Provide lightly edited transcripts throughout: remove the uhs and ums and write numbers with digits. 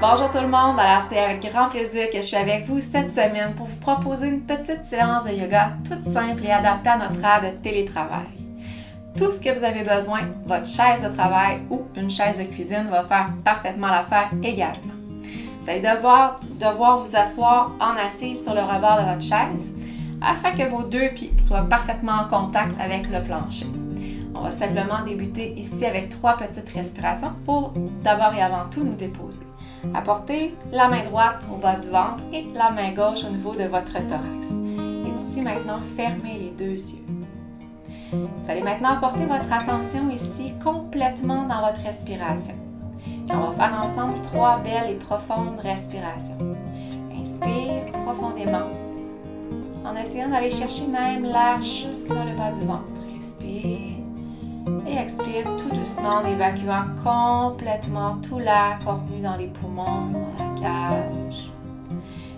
Bonjour tout le monde, alors c'est avec grand plaisir que je suis avec vous cette semaine pour vous proposer une petite séance de yoga toute simple et adaptée à notre ère de télétravail. Tout ce que vous avez besoin, votre chaise de travail ou une chaise de cuisine va faire parfaitement l'affaire également. Vous allez devoir vous asseoir en assise sur le rebord de votre chaise afin que vos deux pieds soient parfaitement en contact avec le plancher. On va simplement débuter ici avec 3 petites respirations pour d'abord et avant tout nous déposer. Apportez la main droite au bas du ventre et la main gauche au niveau de votre thorax. Et d'ici maintenant, fermez les deux yeux. Vous allez maintenant apporter votre attention ici complètement dans votre respiration. Et on va faire ensemble 3 belles et profondes respirations. Inspire profondément en essayant d'aller chercher même l'air jusque dans le bas du ventre. Inspire. Et expire tout doucement en évacuant complètement tout l'air contenu dans les poumons, dans la cage.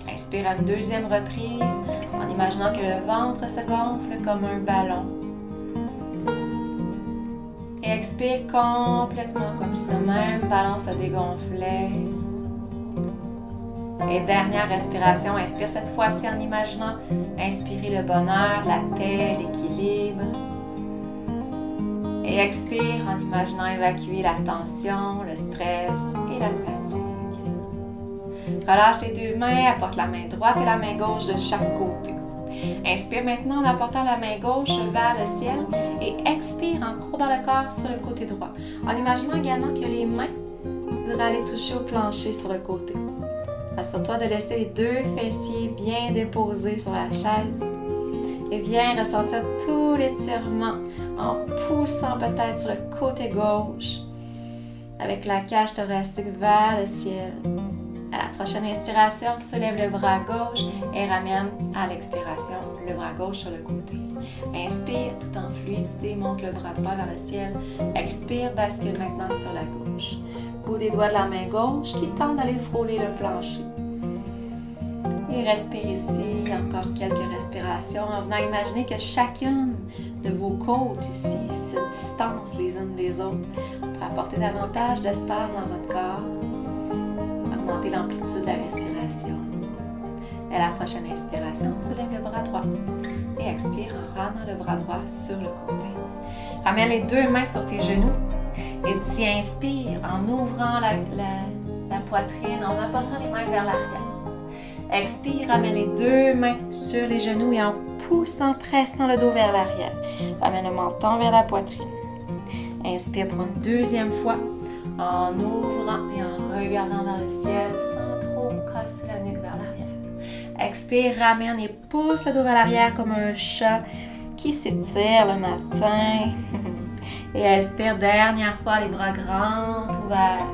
Inspire à une deuxième reprise en imaginant que le ventre se gonfle comme un ballon. Et expire complètement comme si ce même ballon se dégonflait. Et dernière respiration, inspire cette fois-ci en imaginant inspirer le bonheur, la paix, l'équilibre. Et expire en imaginant évacuer la tension, le stress et la fatigue. Relâche les deux mains, apporte la main droite et la main gauche de chaque côté. Inspire maintenant en apportant la main gauche vers le ciel et expire en courbant le corps sur le côté droit. En imaginant également que les mains voudraient aller toucher au plancher sur le côté. Assure-toi de laisser les deux fessiers bien déposés sur la chaise. Et viens ressentir tout l'étirement en poussant peut-être sur le côté gauche avec la cage thoracique vers le ciel. À la prochaine inspiration, soulève le bras gauche et ramène à l'expiration le bras gauche sur le côté. Inspire tout en fluidité, monte le bras droit vers le ciel. Expire, bascule maintenant sur la gauche. Bout des doigts de la main gauche qui tente d'aller frôler le plancher. Et respire ici, encore quelques respirations en venant imaginer que chacune de vos côtes ici se distance les unes des autres pour apporter davantage d'espace dans votre corps, augmenter l'amplitude de la respiration. Et à la prochaine inspiration, soulève le bras droit et expire en ramenant le bras droit sur le côté. Ramène les deux mains sur tes genoux et d'ici inspire en ouvrant la poitrine, en apportant les mains vers l'arrière. Expire, ramène les deux mains sur les genoux et en poussant, pressant le dos vers l'arrière. Ramène le menton vers la poitrine. Inspire pour une deuxième fois en ouvrant et en regardant vers le ciel sans trop casser la nuque vers l'arrière. Expire, ramène et pousse le dos vers l'arrière comme un chat qui s'étire le matin. Et expire, dernière fois, les bras grands ouverts.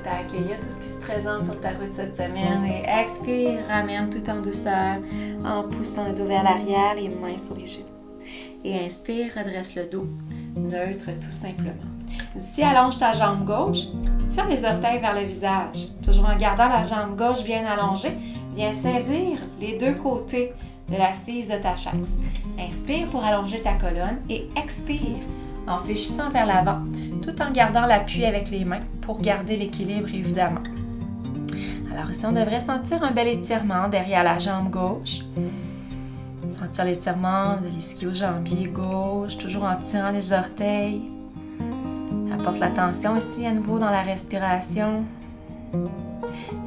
À accueillir tout ce qui se présente sur ta route cette semaine et expire, ramène tout en douceur en poussant le dos vers l'arrière, les mains sur les genoux. Et inspire, redresse le dos, neutre tout simplement. D'ici, allonge ta jambe gauche, tire les orteils vers le visage. Toujours en gardant la jambe gauche bien allongée, viens saisir les deux côtés de l'assise de ta chaise. Inspire pour allonger ta colonne et expire en fléchissant vers l'avant, tout en gardant l'appui avec les mains pour garder l'équilibre évidemment. Alors ici, on devrait sentir un bel étirement derrière la jambe gauche. Sentir l'étirement de l'ischio-jambier gauche, toujours en tirant les orteils. Apporte l'attention ici à nouveau dans la respiration.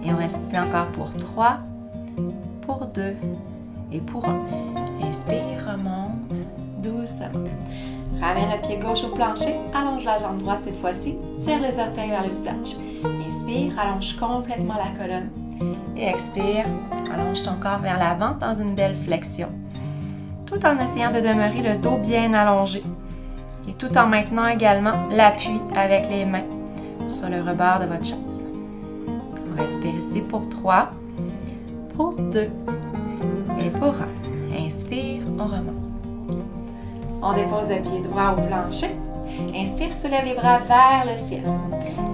Et on reste ici encore pour 3, pour 2 et pour 1. Inspire, remonte doucement. Ramène le pied gauche au plancher, allonge la jambe droite cette fois-ci, tire les orteils vers le visage. Inspire, allonge complètement la colonne. Et expire, allonge ton corps vers l'avant dans une belle flexion. Tout en essayant de demeurer le dos bien allongé. Et tout en maintenant également l'appui avec les mains sur le rebord de votre chaise. On respire ici pour 3, pour 2 et pour 1. Inspire, on remonte. On dépose le pied droit au plancher. Inspire, soulève les bras vers le ciel.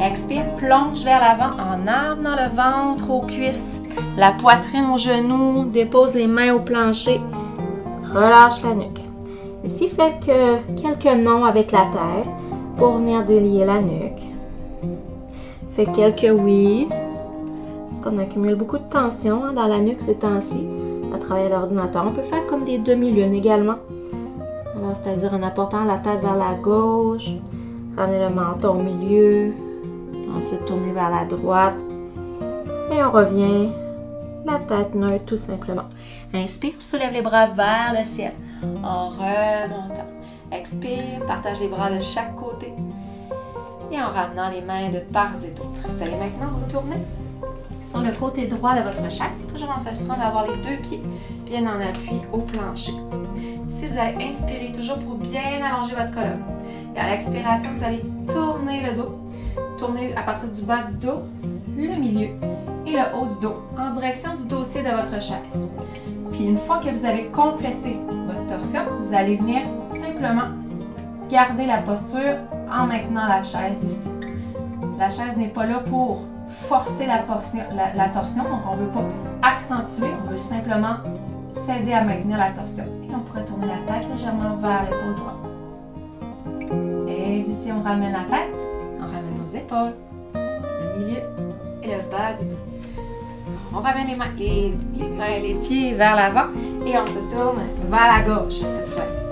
Expire, plonge vers l'avant en amenant le ventre aux cuisses, la poitrine aux genoux, dépose les mains au plancher, relâche la nuque. Ici, faites quelques nons avec la tête pour venir délier la nuque. Fais quelques oui parce qu'on accumule beaucoup de tension dans la nuque ces temps-ci à travailler à l'ordinateur. On peut faire comme des demi-lunes également. Alors, c'est-à-dire en apportant la tête vers la gauche, ramener le menton au milieu, ensuite tourner vers la droite. Et on revient, la tête neutre tout simplement. Inspire, soulève les bras vers le ciel en remontant. Expire, partage les bras de chaque côté et en ramenant les mains de part et d'autre. Vous allez maintenant retourner sur le côté droit de votre chaise, toujours en s'assurant d'avoir les deux pieds bien en appui au plancher. Ici, vous allez inspirer toujours pour bien allonger votre colonne. Et à l'expiration, vous allez tourner le dos, tourner à partir du bas du dos, le milieu et le haut du dos en direction du dossier de votre chaise. Puis une fois que vous avez complété votre torsion, vous allez venir simplement garder la posture en maintenant la chaise ici. La chaise n'est pas là pour forcer la torsion, donc on ne veut pas accentuer, on veut simplement s'aider à maintenir la torsion. Et on pourrait tourner la tête légèrement vers l'épaule droite. Et d'ici, on ramène la tête, on ramène nos épaules, le milieu et le bas du dos. On ramène les mains et les pieds vers l'avant et on se tourne vers la gauche cette fois-ci.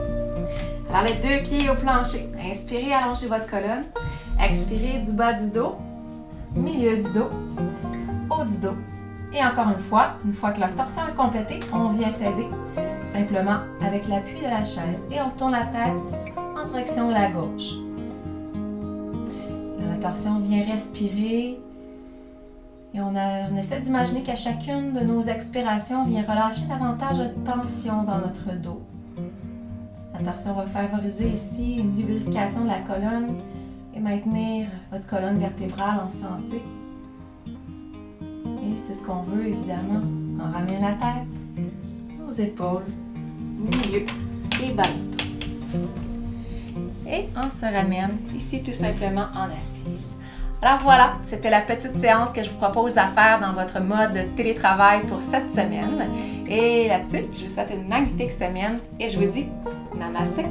Alors, les deux pieds au plancher. Inspirez, allongez votre colonne. Expirez du bas du dos, milieu du dos, haut du dos. Et encore une fois que la torsion est complétée, on vient s'aider simplement avec l'appui de la chaise et on tourne la tête en direction de la gauche. Dans la torsion, on vient respirer et on essaie d'imaginer qu'à chacune de nos expirations, on vient relâcher davantage de tension dans notre dos. La torsion va favoriser ici une lubrification de la colonne et maintenir votre colonne vertébrale en santé. Et c'est ce qu'on veut évidemment. On ramène la tête, nos épaules, milieu et bas du dos. Et on se ramène ici tout simplement en assise. Alors voilà, c'était la petite séance que je vous propose à faire dans votre mode de télétravail pour cette semaine. Et là-dessus, je vous souhaite une magnifique semaine et je vous dis Namasté!